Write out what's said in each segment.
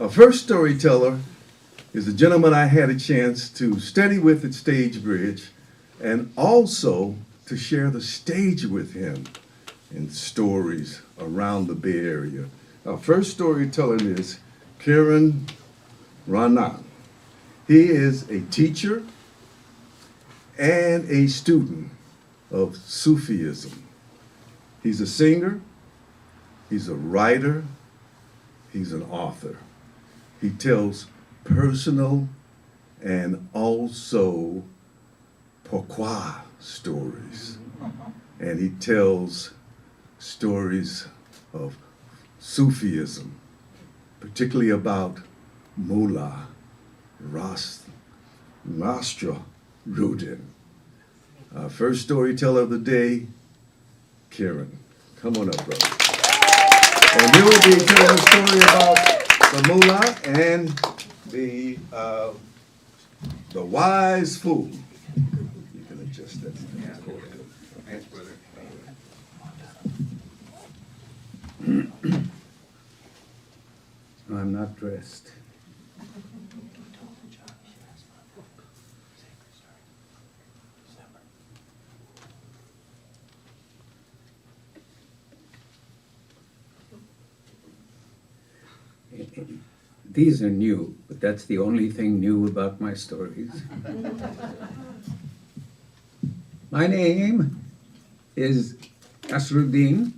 Our first storyteller is a gentleman I had a chance to study with at Stagebridge and also to share the stage with him in stories around the Bay Area. Our first storyteller is Kiran Rana. He is a teacher and a student of Sufism. He's a singer, he's a writer, he's an author. He tells personal and also pourquoi stories. And he tells stories of Sufism, particularly about Mullah Nasruddin. Our first storyteller of the day, Kiran. Come on up, brother. And he will be telling a story about the mullah and the wise fool. You can adjust that. Thanks, brother. I'm not dressed. These are new, but that's the only thing new about my stories. My name is Nasruddin.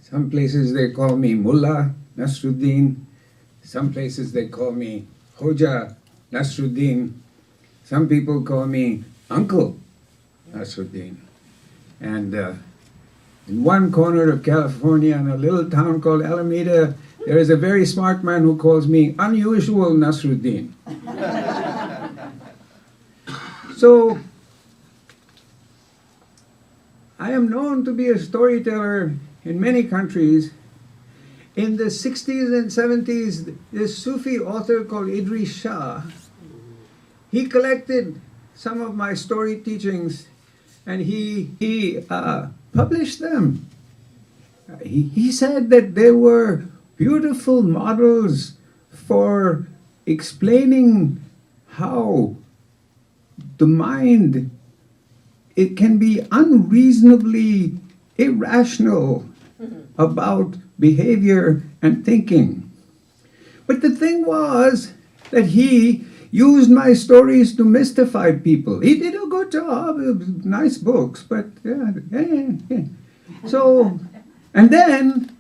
Some places they call me Mullah Nasruddin. Some places they call me Hoja Nasruddin. Some people call me Uncle Nasruddin. And in one corner of California, in a little town called Alameda, there is a very smart man who calls me Unusual Nasruddin. So, I am known to be a storyteller in many countries. In the 60s and 70s, this Sufi author called Idris Shah, he collected some of my story teachings and he published them. He said that they were beautiful models for explaining how the mind, it can be unreasonably irrational about behavior and thinking. But the thing was that he used my stories to mystify people. He did a good job, nice books, but So, and then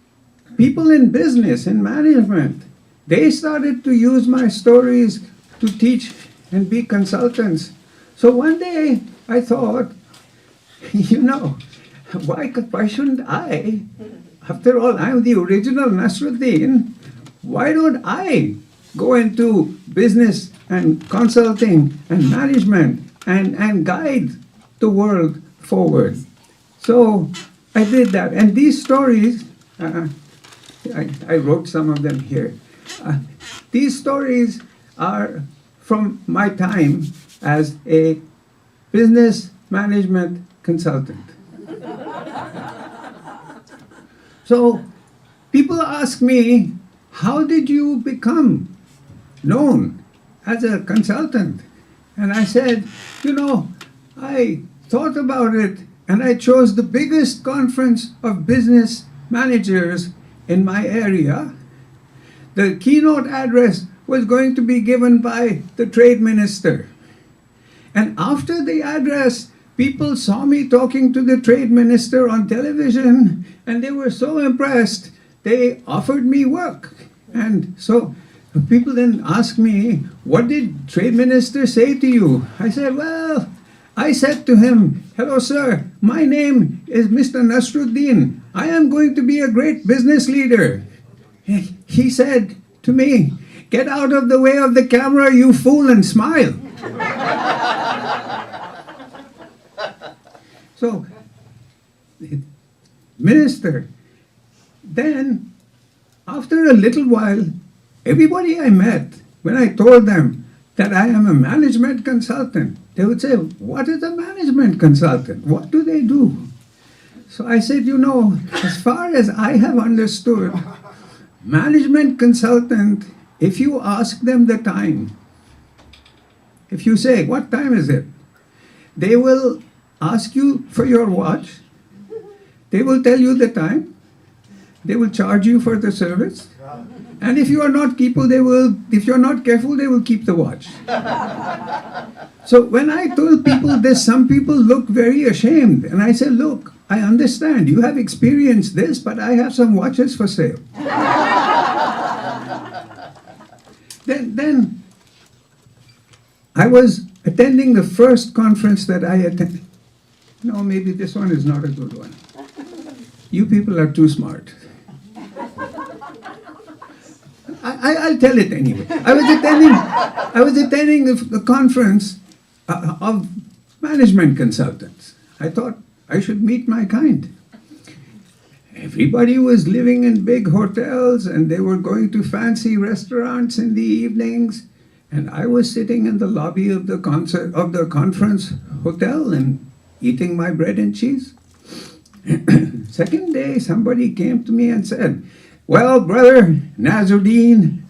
people in business and management, they started to use my stories to teach and be consultants. So one day I thought, why shouldn't I? After all, I'm the original Nasruddin. Why don't I go into business and consulting and management and guide the world forward? So I did that. And these stories, I wrote some of them here. These stories are from my time as a business management consultant. So people ask me, how did you become known as a consultant? And I said, I thought about it and I chose the biggest conference of business managers in my area. The keynote address was going to be given by the trade minister. And after the address, people saw me talking to the trade minister on television, and they were so impressed, they offered me work. And so people then asked me, what did trade minister say to you? I said, well, I said to him, hello, sir, my name is Mr. Nasruddin. I am going to be a great business leader. He said to me, get out of the way of the camera, you fool, and smile. So, minister, then after a little while, everybody I met, when I told them that I am a management consultant, they would say, what is a management consultant? What do they do? So I said, as far as I have understood, management consultant, if you ask them the time, if you say, what time is it? They will ask you for your watch. They will tell you the time. They will charge you for the service. And if you are not careful, if you're not careful, they will keep the watch. So when I told people this, some people look very ashamed. And I said, look, I understand. You have experienced this, but I have some watches for sale. Then I was attending the first conference that I attended. No, maybe this one is not a good one. You people are too smart. I'll tell it anyway. I was attending a conference of management consultants. I thought I should meet my kind. Everybody was living in big hotels and they were going to fancy restaurants in the evenings. And I was sitting in the lobby of the conference hotel and eating my bread and cheese. Second day, somebody came to me and said, well, brother Nasruddin,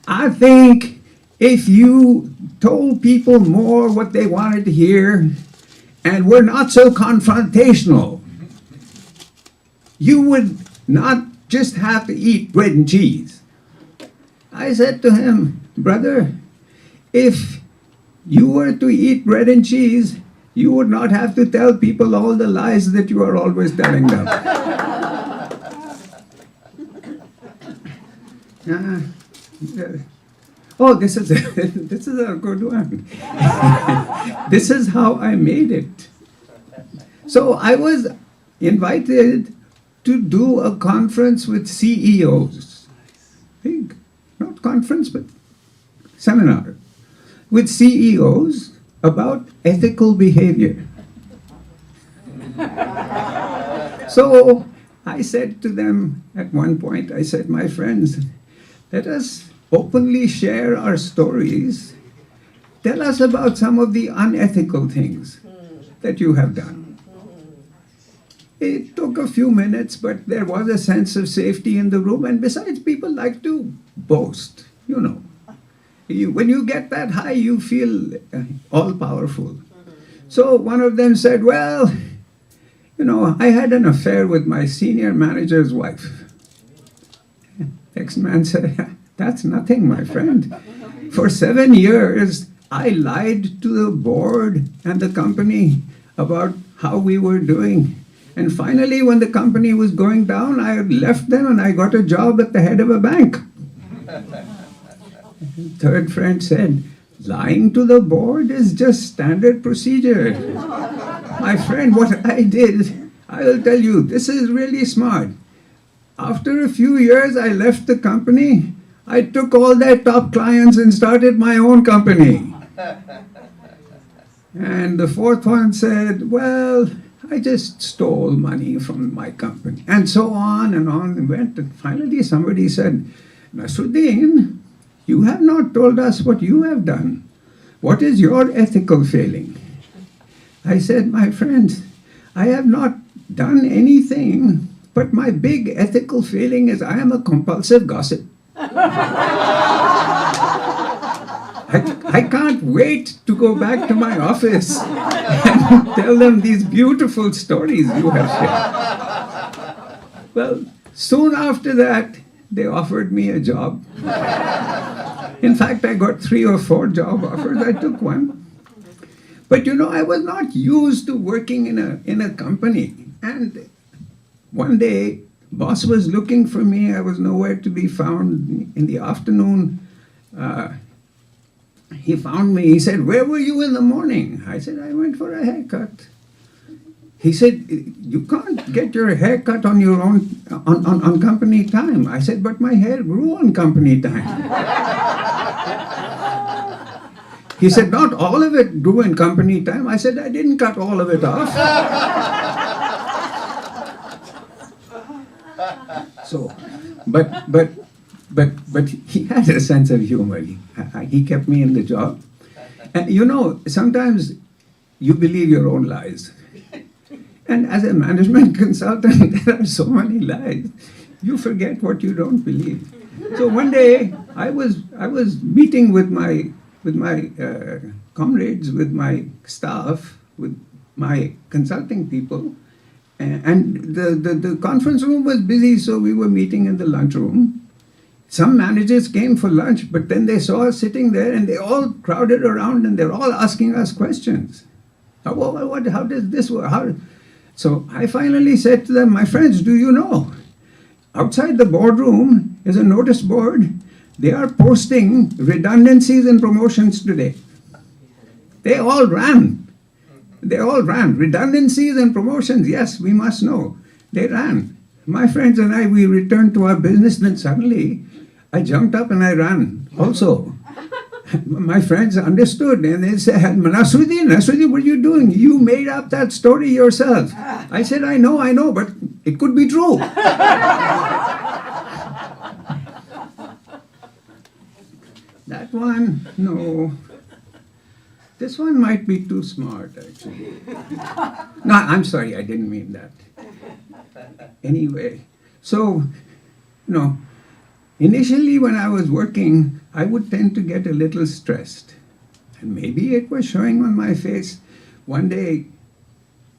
I think if you told people more what they wanted to hear and were not so confrontational, you would not just have to eat bread and cheese. I said to him, brother, if you were to eat bread and cheese, you would not have to tell people all the lies that you are always telling them. Oh, this is a good one. This is how I made it. So I was invited to do a conference with CEOs. Big, not conference, but seminar with CEOs about ethical behavior. So I said to them at one point, I said, my friends, let us openly share our stories. Tell us about some of the unethical things that you have done. It took a few minutes, but there was a sense of safety in the room. And besides, people like to boast, you know. When you get that high, you feel all-powerful. So one of them said, well, you know, I had an affair with my senior manager's wife. Next man said, that's nothing, my friend. For 7 years, I lied to the board and the company about how we were doing. And finally, when the company was going down, I left them and I got a job at the head of a bank. Third friend said, lying to the board is just standard procedure. My friend, what I did, I will tell you, this is really smart. After a few years, I left the company. I took all their top clients and started my own company. And the fourth one said, well, I just stole money from my company. And so on and went. And finally somebody said, Nasruddin, you have not told us what you have done. What is your ethical failing? I said, my friends, I have not done anything, but my big ethical failing is I am a compulsive gossip. I can't wait to go back to my office and tell them these beautiful stories you have shared. Well, soon after that, they offered me a job. In fact, I got 3 or 4 job offers. I took one. But you know, I was not used to working in a company. And one day, boss was looking for me. I was nowhere to be found. In the afternoon, he found me. He said, where were you in the morning? I said, I went for a haircut. He said, you can't get your hair cut on your own, on company time. I said, but my hair grew on company time. He said, not all of it grew in company time. I said, I didn't cut all of it off. So, but he had a sense of humor. He kept me in the job. And you know, sometimes you believe your own lies. And as a management consultant, there are so many lies. You forget what you don't believe. So one day I was meeting with my comrades, with my staff, with my consulting people, and the conference room was busy, so we were meeting in the lunchroom. Some managers came for lunch, but then they saw us sitting there, and they all crowded around, and they're all asking us questions. How does this work? So I finally said to them, my friends, do you know? Outside the boardroom is a notice board. They are posting redundancies and promotions today. They all ran. Redundancies and promotions, yes, we must know. They ran. My friends and I, we returned to our business, then suddenly I jumped up and I ran also. My friends understood and they said, Nasruddin, what are you doing? You made up that story yourself. I said, I know, but it could be true. That one, no. This one might be too smart, actually. No, I'm sorry, I didn't mean that. Anyway, so, initially when I was working, I would tend to get a little stressed. And maybe it was showing on my face. One day,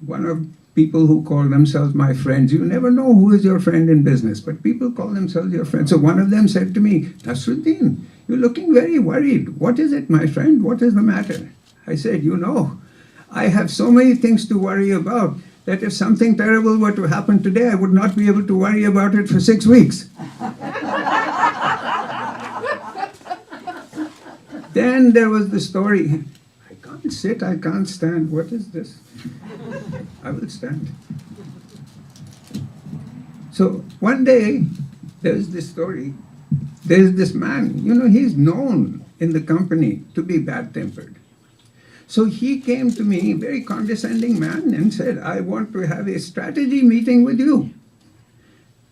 one of people who call themselves my friends, you never know who is your friend in business, but people call themselves your friends. So one of them said to me, Nasruddin, you're looking very worried. What is it, my friend? What is the matter? I said, I have so many things to worry about that if something terrible were to happen today, I would not be able to worry about it for 6 weeks. Then there was the story. I can't sit, I can't stand. What is this? I will stand. So one day, there's this story. There's this man, he's known in the company to be bad-tempered. So he came to me, very condescending man, and said, I want to have a strategy meeting with you.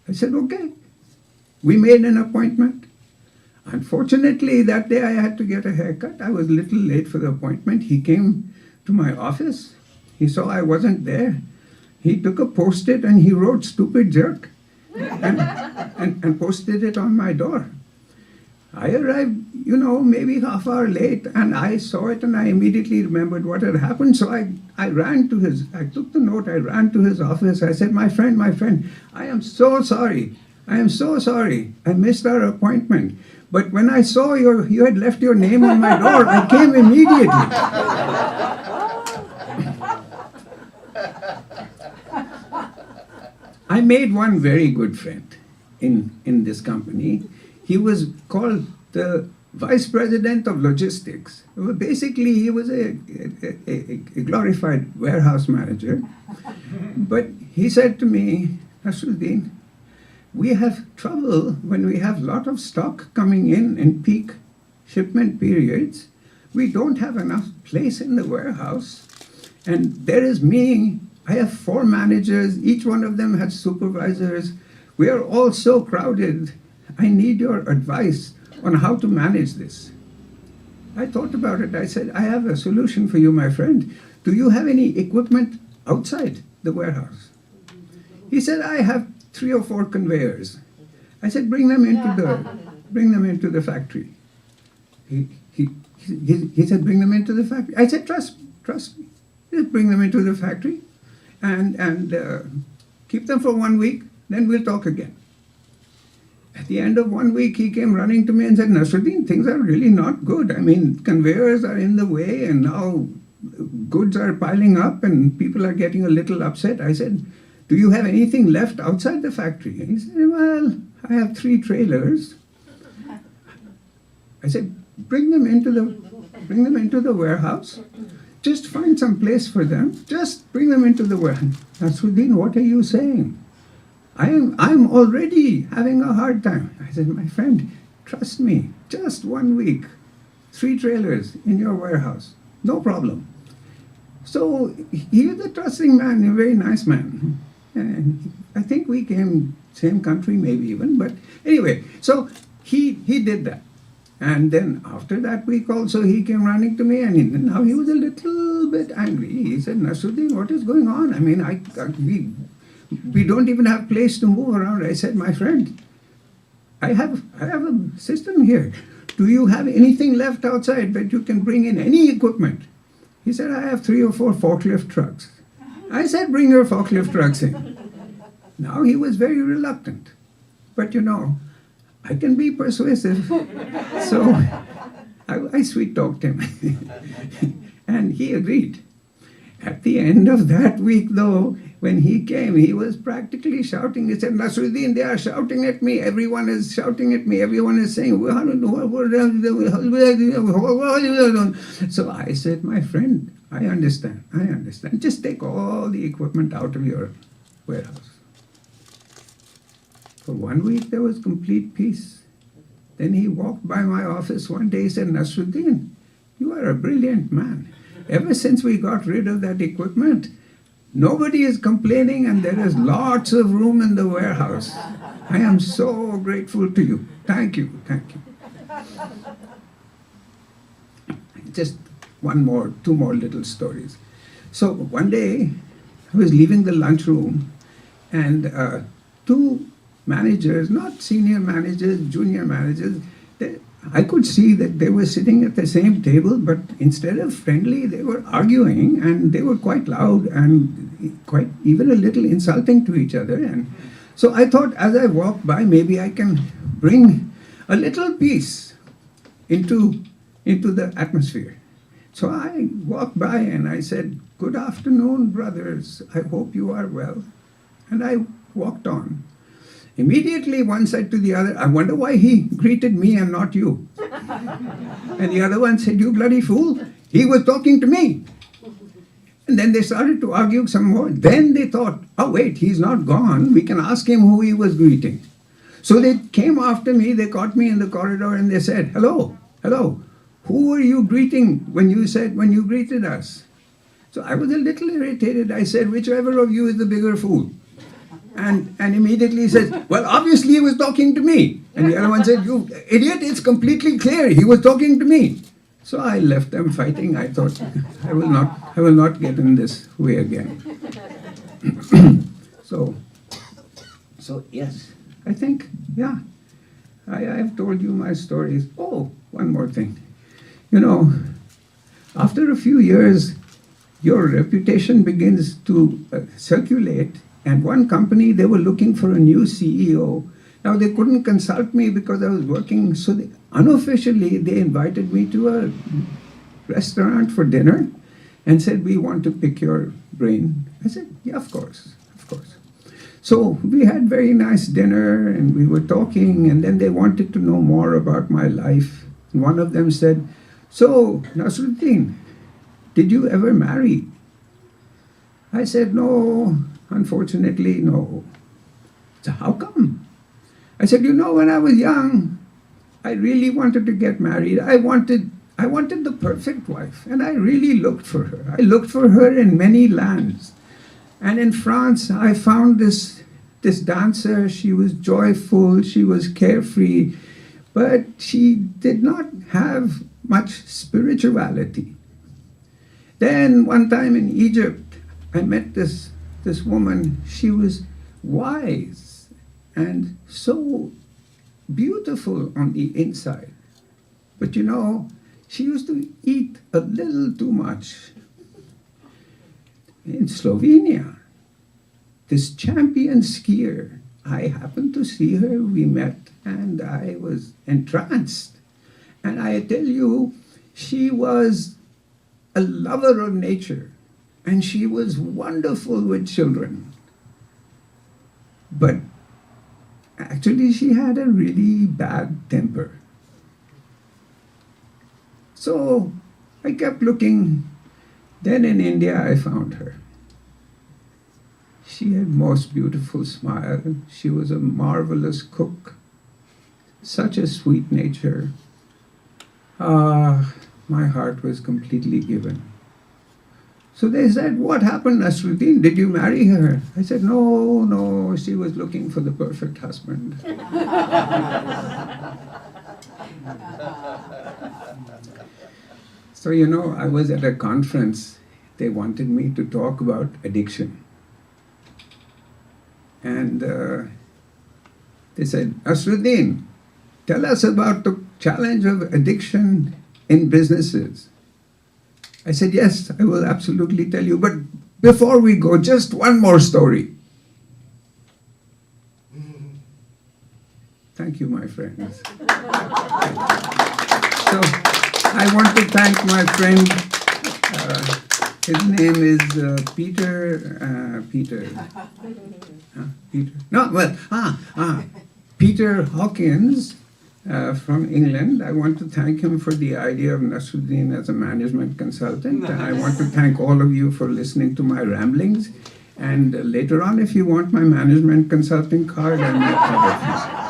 I said, okay. We made an appointment. Unfortunately, that day I had to get a haircut. I was a little late for the appointment. He came to my office. He saw I wasn't there. He took a Post-it and he wrote "stupid jerk" and posted it on my door. I arrived, maybe half hour late, and I saw it and I immediately remembered what had happened. So I took the note, I ran to his office. I said, my friend, I am so sorry. I missed our appointment. But when I saw you had left your name on my door, I came immediately. I made one very good friend in this company. He was called the Vice President of Logistics. Basically, he was a glorified warehouse manager. But he said to me, Nasruddin, we have trouble when we have a lot of stock coming in peak shipment periods. We don't have enough place in the warehouse. And there is me. I have 4 managers. Each one of them has supervisors. We are all so crowded. I need your advice on how to manage this. I thought about it. I said, I have a solution for you, my friend. Do you have any equipment outside the warehouse? He said, I have 3 or 4 conveyors. I said, bring them into the factory. He said, bring them into the factory. I said, trust me. Just bring them into the factory and keep them for 1 week, then we'll talk again. At the end of 1 week, he came running to me and said, Nasruddin, things are really not good. I mean, conveyors are in the way and now goods are piling up and people are getting a little upset. I said, do you have anything left outside the factory? And he said, well, I have 3 trailers. I said, bring them into the warehouse. Just find some place for them. Just bring them into the warehouse. Nasruddin, what are you saying? I'm already having a hard time. I said, my friend, trust me, just 1 week, 3 trailers in your warehouse, no problem. So he was a trusting man, a very nice man. And I think we came same country, maybe even, but anyway, so he did that. And then after that week also, he came running to me, and now he was a little bit angry. He said, Nasruddin, what is going on? I mean, we don't even have place to move around. I said, my friend, I have a system here. Do you have anything left outside that you can bring in any equipment? He said, I have 3 or 4 forklift trucks. I said, bring your forklift trucks in. Now he was very reluctant. But you know, I can be persuasive. So I sweet talked him. And he agreed. At the end of that week, though, when he came, he was practically shouting. He said, Nasruddin, they are shouting at me. Everyone is shouting at me. Everyone is saying, so I said, my friend, I understand. Just take all the equipment out of your warehouse. For 1 week, there was complete peace. Then he walked by my office one day. He said, Nasruddin, you are a brilliant man. Ever since we got rid of that equipment, nobody is complaining and there is lots of room in the warehouse. I am so grateful to you. Thank you. Just 2 more little stories. So one day, I was leaving the lunchroom and 2 managers, not senior managers, junior managers, I could see that they were sitting at the same table, but instead of friendly, they were arguing, and they were quite loud and quite even a little insulting to each other. And so I thought, as I walked by, maybe I can bring a little peace into the atmosphere. So I walked by and I said, good afternoon, brothers. I hope you are well. And I walked on. Immediately, one said to the other, I wonder why he greeted me and not you. And the other one said, you bloody fool, he was talking to me. And then they started to argue some more. Then they thought, oh wait, he's not gone. We can ask him who he was greeting. So they came after me, they caught me in the corridor and they said, hello, who were you greeting when you greeted us? So I was a little irritated. I said, whichever of you is the bigger fool. And immediately he said, well, obviously he was talking to me. And the other one said, you idiot, it's completely clear. He was talking to me. So I left them fighting. I thought, I will not get in this way again. So yes, I think, yeah, I have told you my stories. Oh, one more thing. You know, after a few years, your reputation begins to circulate. And one company, they were looking for a new CEO. Now, they couldn't consult me because I was working. So unofficially, they invited me to a restaurant for dinner and said, we want to pick your brain. I said, yeah, of course. So we had very nice dinner and we were talking. And then they wanted to know more about my life. And one of them said, so, Nasruddin, did you ever marry? I said, no. Unfortunately, no. So how come? I said, you know, when I was young, I really wanted to get married. I wanted the perfect wife, and I really looked for her. I looked for her in many lands. And in France, I found this dancer. She was joyful, she was carefree, but she did not have much spirituality. Then one time in Egypt, I met this woman. She was wise and so beautiful on the inside. But you know, she used to eat a little too much. In Slovenia, this champion skier, I happened to see her, we met, and I was entranced. And I tell you, she was a lover of nature. And she was wonderful with children. But actually, she had a really bad temper. So I kept looking. Then in India, I found her. She had most beautiful smile. She was a marvelous cook. Such a sweet nature. My heart was completely given. So they said, what happened, Nasruddin? Did you marry her? I said, no, she was looking for the perfect husband. So, you know, I was at a conference. They wanted me to talk about addiction. And they said, Nasruddin, tell us about the challenge of addiction in businesses. I said, yes, I will absolutely tell you. But before we go, just one more story. Thank you, my friends. So I want to thank my friend. His name is Peter. Peter. No, well, Peter Hawkins from England. I want to thank him for the idea of Nasruddin as a management consultant. And I want to thank all of you for listening to my ramblings. And later on, if you want my management consulting card, I'll make other things.